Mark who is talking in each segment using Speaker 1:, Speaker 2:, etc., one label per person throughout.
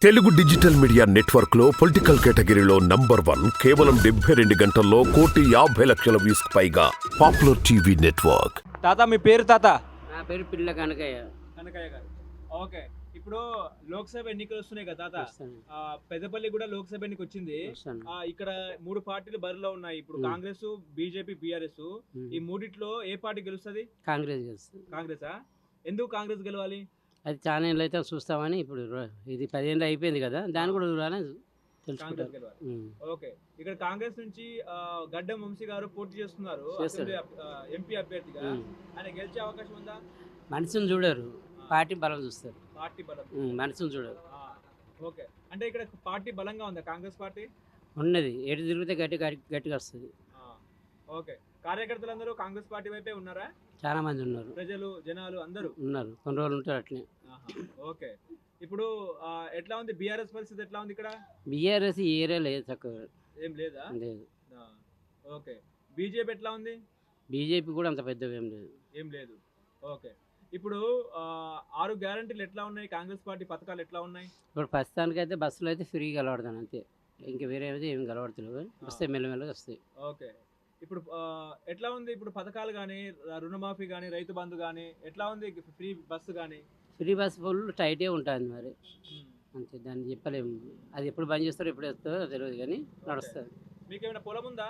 Speaker 1: Telugu digital media network లో political కేటగిరీలో number 1 కేవలం 72 గంటల్లో 1,50,00,000 వ్యూస్ పైగా పాపులర్ టీవీ నెట్వర్క్.
Speaker 2: తాత మీ పేరు తాత?
Speaker 3: నా పేరు పిల్ల కనకయ్య.
Speaker 2: కనకయ్య గారు. ఓకే, ఇప్పుడు లోక్సభ ఎన్నికలు వస్తున్నాయి కదా తాత.
Speaker 3: వస్తాను.
Speaker 2: పెద్దపల్లి కూడా లోక్సభ ఎన్నిక వచ్చింది.
Speaker 3: వస్తాను.
Speaker 2: ఇక్కడ 3 పార్టీలు బరిలో ఉన్నాయి. ఇప్పుడు కాంగ్రెస్, బీజేపీ, బీఆర్ఎస్. ఈ మూడిట్లో ఏ పార్టీ గెలుస్తుంది?
Speaker 3: కాంగ్రెస్ గెలుస్తుంది.
Speaker 2: కాంగ్రెసా? ఎందుకు కాంగ్రెస్ గెలవాలి?
Speaker 3: అది చాలా ఏళ్ళు అయితే చూస్తామని ఇప్పుడు ఇది 10 ఏళ్ళు అయిపోయింది కదా, దాన్ని కూడా చూడాలని
Speaker 2: కాంగ్రెస్
Speaker 3: తెలుసుకుంటారు.
Speaker 2: గెలవాలి. ఓకే, ఇక్కడ కాంగ్రెస్ నుంచి గడ్డం వంశీ గారు పోటీ చేస్తున్నారు
Speaker 3: చేస్తారు.
Speaker 2: ఎంపీ అభ్యర్థిగా. ఆయన గెలిచే అవకాశం ఉందా?
Speaker 3: మనిషిని చూడరు, పార్టీ బలం చూస్తారు.
Speaker 2: పార్టీ బలం.
Speaker 3: మనిషిని చూడరు.
Speaker 2: ఓకే, అంటే ఇక్కడ పార్టీ బలంగా ఉందా కాంగ్రెస్ పార్టీ?
Speaker 3: ఉన్నది ఎటు తిరిగితే గట్టిగా వస్తుంది.
Speaker 2: ఓకే, కార్యకర్తలందరూ కాంగ్రెస్ పార్టీ వైపే ఉన్నారా?
Speaker 3: చాలా మంది ఉన్నారు,
Speaker 2: ప్రజలు, జనాలు అందరూ
Speaker 3: ఉన్నారు. కొన్ని రోజులు ఉంటారు అట్లే.
Speaker 2: ఓకే, ఇప్పుడు ఎట్లా ఉంది బీఆర్ఎస్ పరిస్థితి? ఎట్లా ఉంది ఇక్కడ?
Speaker 3: బీఆర్ఎస్ ఈ ఏరియా లేదు, చక్కగా
Speaker 2: ఏం లేదా?
Speaker 3: లేదు.
Speaker 2: ఓకే, బీజేపీ ఎట్లా ఉంది?
Speaker 3: బీజేపీ కూడా అంత పెద్దగా ఏం లేదు.
Speaker 2: ఏం లేదు. ఓకే, ఇప్పుడు 6 గ్యారంటీలు ఎట్లా ఉన్నాయి? కాంగ్రెస్ పార్టీ పథకాలు ఎట్లా ఉన్నాయి?
Speaker 3: ఇప్పుడు ప్రస్తుతానికి అయితే బస్సులో అయితే ఫ్రీగా కలవడతాను అంతే, ఇంకా వేరే అయితే ఏం కలవడతలేవు. వస్తాయి, మెల్లమెల్లగా వస్తాయి.
Speaker 2: ఓకే, ఇప్పుడు ఎట్లా ఉంది ఇప్పుడు పథకాలు కానీ, రుణమాఫీ కానీ, రైతు బంధు కానీ ఎట్లా ఉంది? ఫ్రీ బస్సు కానీ?
Speaker 3: ఫ్రీ బస్ ఫుల్ టైటే ఉంటుంది మరి, అంతే. దాన్ని చెప్పలేము, అది ఎప్పుడు బంద్ చేస్తారో ఎప్పుడు వేస్తారో తెలియదు, కానీ నడుస్తుంది.
Speaker 2: మీకు ఏమైనా పొలం ఉందా?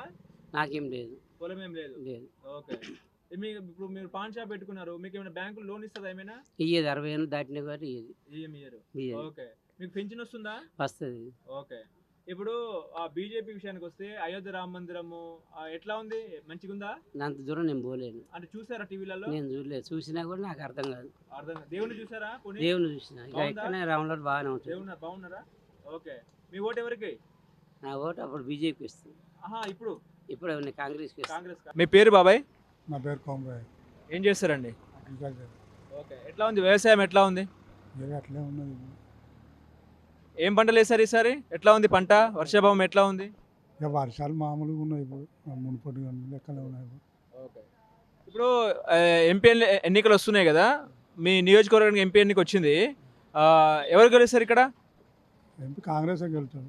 Speaker 3: నాకేం లేదు.
Speaker 2: పొలం ఏం లేదు.
Speaker 3: లేదు.
Speaker 2: ఓకే, ఇప్పుడు మీరు పాన్ షాప్ పెట్టుకున్నారు, మీకు ఏమైనా బ్యాంకులు లోన్ ఇస్తుందా? ఏమైనా
Speaker 3: ఇయ్యేది 60 ఏళ్ళు దాటిన కాబట్టి ఇయ్యేది.
Speaker 2: ఇయ్యరు.
Speaker 3: ఇయ్యేది.
Speaker 2: ఓకే, మీకు పెన్షన్ వస్తుందా?
Speaker 3: వస్తుంది.
Speaker 2: ఓకే, ఇప్పుడు ఆ బీజేపీ విషయానికి వస్తే అయోధ్య రామ మందిరము ఎట్లా ఉంది? మంచిగా ఉందా?
Speaker 3: అంత దూరం నేను పోలేను.
Speaker 2: అంటే చూసారా టీవీలలో?
Speaker 3: నేను చూడలేదు, చూసినా కూడా నాకు అర్థం కాదు.
Speaker 2: అర్థం దేవుని చూసారా?
Speaker 3: దేవుని చూసిన ఇక ఎక్కడనే రాములో బాగానే ఉంటుంది.
Speaker 2: దేవుని బాగున్నారా? ఓకే, మీ ఓటు ఎవరికి?
Speaker 3: నా ఓటు అప్పుడు బీజేపీ ఇస్తుంది.
Speaker 2: ఇప్పుడు
Speaker 3: నేను కాంగ్రెస్కి ఇస్తాను.
Speaker 2: కాంగ్రెస్. మీ పేరు బాబాయ్?
Speaker 4: నా పేరు కోమరాయ్.
Speaker 2: ఏం చేస్తారండి?
Speaker 4: అగ్రికల్చర్.
Speaker 2: ఓకే, ఎట్లా ఉంది వ్యవసాయం? ఎట్లా ఉంది?
Speaker 4: అట్లే ఉన్నది.
Speaker 2: ఏం పంటలు వేసారు ఈసారి? ఎట్లా ఉంది పంట? వర్షాభావం ఎట్లా ఉంది?
Speaker 4: ఇక వర్షాలు మామూలుగా ఉన్నాయి, ఇప్పుడు మునుపటి లెక్కలే ఉన్నాయి.
Speaker 2: ఓకే, ఇప్పుడు ఎంపీ ఎన్నికలు వస్తున్నాయి కదా, మీ నియోజకవర్గానికి ఎంపీ ఎన్నిక వచ్చింది. ఎవరు గెలుస్తారు ఇక్కడ?
Speaker 4: ఎంపీ కాంగ్రెస్ గెలుస్తాడు.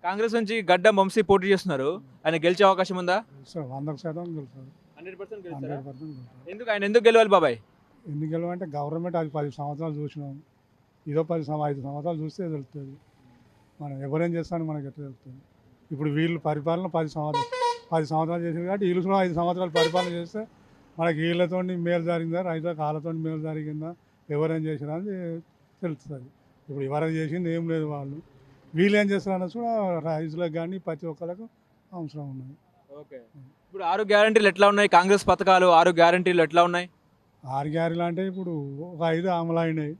Speaker 2: కాంగ్రెస్ నుంచి గడ్డం వంశీ పోటీ చేస్తున్నారు. ఆయన గెలిచే అవకాశం ఉందా?
Speaker 4: 100% గెలుస్తాడు.
Speaker 2: 100% గెలుస్తారా?
Speaker 4: 100% గెలుస్తాడు.
Speaker 2: ఎందుకు ఆయన ఎందుకు గెలవాలి బాబాయ్?
Speaker 4: ఎందుకు గెలవంటే గవర్నమెంట్ అది 10 సంవత్సరాలు చూసినాం, ఇదో 5 సంవత్సరాలు చూస్తే తెలుస్తుంది మనం ఎవరేం చేస్తామని మనకి ఎట్లా తెలుస్తుంది. ఇప్పుడు వీళ్ళు పరిపాలన 10 సంవత్సరాలు చేసారు కాబట్టి వీళ్ళు కూడా 5 సంవత్సరాలు పరిపాలన చేస్తే మనకి వీళ్ళతో మేలు జరిగిందా, రైతులకు వాళ్ళతో మేలు జరిగిందా, ఎవరేం చేసినా అని తెలుస్తుంది. ఇప్పుడు ఎవరైనా చేసింది ఏం లేదు, వీళ్ళు ఏం చేస్తారన్నది కూడా రైతులకు కానీ ప్రతి ఒక్కరికి అవసరం ఉన్నది.
Speaker 2: ఓకే, ఇప్పుడు 6 గ్యారంటీలు ఎట్లా ఉన్నాయి? కాంగ్రెస్ పథకాలు 6 గ్యారంటీలు ఎట్లా ఉన్నాయి?
Speaker 4: 6 గ్యారెంటీలు అంటే ఇప్పుడు ఒక 5 అమలు అయినాయి,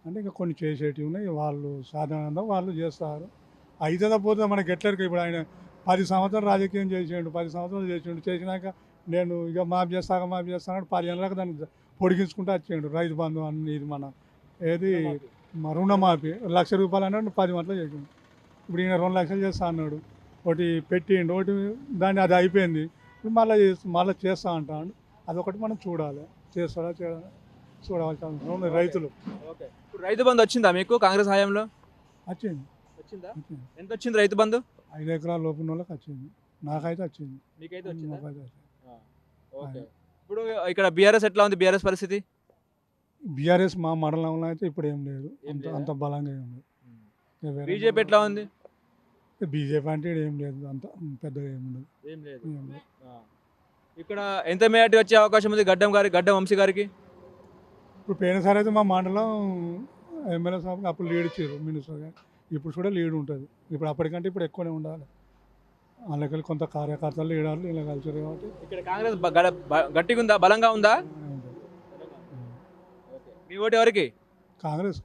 Speaker 4: అంటే ఇంకా కొన్ని చేసేటివి ఉన్నాయి. వాళ్ళు సాధారణంగా వాళ్ళు చేస్తారు. అయితే పోతే మనకి ఎట్లరికి ఇప్పుడు ఆయన 10 సంవత్సరాలు రాజకీయం చేసిండు, 10 సంవత్సరాలు చేసినాక నేను ఇక మాఫ్ చేస్తాను 10 ఏళ్ళకి దాన్ని పొడిగించుకుంటూ వచ్చిండు. రైతు బంధు అన్ని ఇది మన ఏది రుణమాఫీ 1,00,000 రూపాయలు అన్నాడు, 10 మంటలు చేసిండు. ఇప్పుడు ఈయన 2 లక్షలు చేస్తా అన్నాడు, ఒకటి పెట్టిండు, ఒకటి దాన్ని అది అయిపోయింది. ఇప్పుడు మళ్ళీ చేస్తా అంటాడు. అదొకటి మనం చూడాలి, చేస్తాడా చేయాలి చూడవలసిన అవసరం ఉంది. రైతులు.
Speaker 2: ఓకే, ఇప్పుడు రైతు బంధు వచ్చిందా మీకు కాంగ్రెస్ హయాంలో?
Speaker 4: వచ్చింది.
Speaker 2: ఎంత వచ్చింది రైతు బంధు?
Speaker 4: 5 ఎకరాల లోపు వాళ్ళకి వచ్చింది, నాకైతే వచ్చింది.
Speaker 2: మీకైతే వచ్చింది. ఓకే, ఇప్పుడు ఇక్కడ బీఆర్ఎస్ ఎట్లా ఉంది? బీఆర్ఎస్ పరిస్థితి?
Speaker 4: బీఆర్ఎస్ మా మండలంలో అయితే ఇప్పుడు ఏం లేదు, అంత బలంగా ఏం లేదు.
Speaker 2: బీజేపీ ఎట్లా ఉంది?
Speaker 4: బీజేపీ అంటే ఏం లేదు, అంత పెద్దగా ఏం ఉండదు.
Speaker 2: ఏం లేదు. ఇక్కడ ఎంత మేటి వచ్చే అవకాశం ఉంది గడ్డం వంశీ గారికి?
Speaker 4: ఇప్పుడు పోయినసారి అయితే మా మండలం ఎమ్మెల్యే సాబ్కి అప్పుడు లీడ్ ఇచ్చారు మినిస్టర్ గారు, ఇప్పుడు కూడా లీడ్ ఉంటుంది. ఇప్పుడు అప్పటికంటే ఇప్పుడు ఎక్కువనే ఉండాలి. అందుకని కొంత కార్యకర్తలు లీడర్లు ఇలా కలిసారు కాబట్టి
Speaker 2: ఇక్కడ కాంగ్రెస్ గట్టిగా ఉందా, బలంగా ఉందా?
Speaker 4: ఉంటుంది.
Speaker 2: మీ ఓటు ఎవరికి?
Speaker 4: కాంగ్రెస్.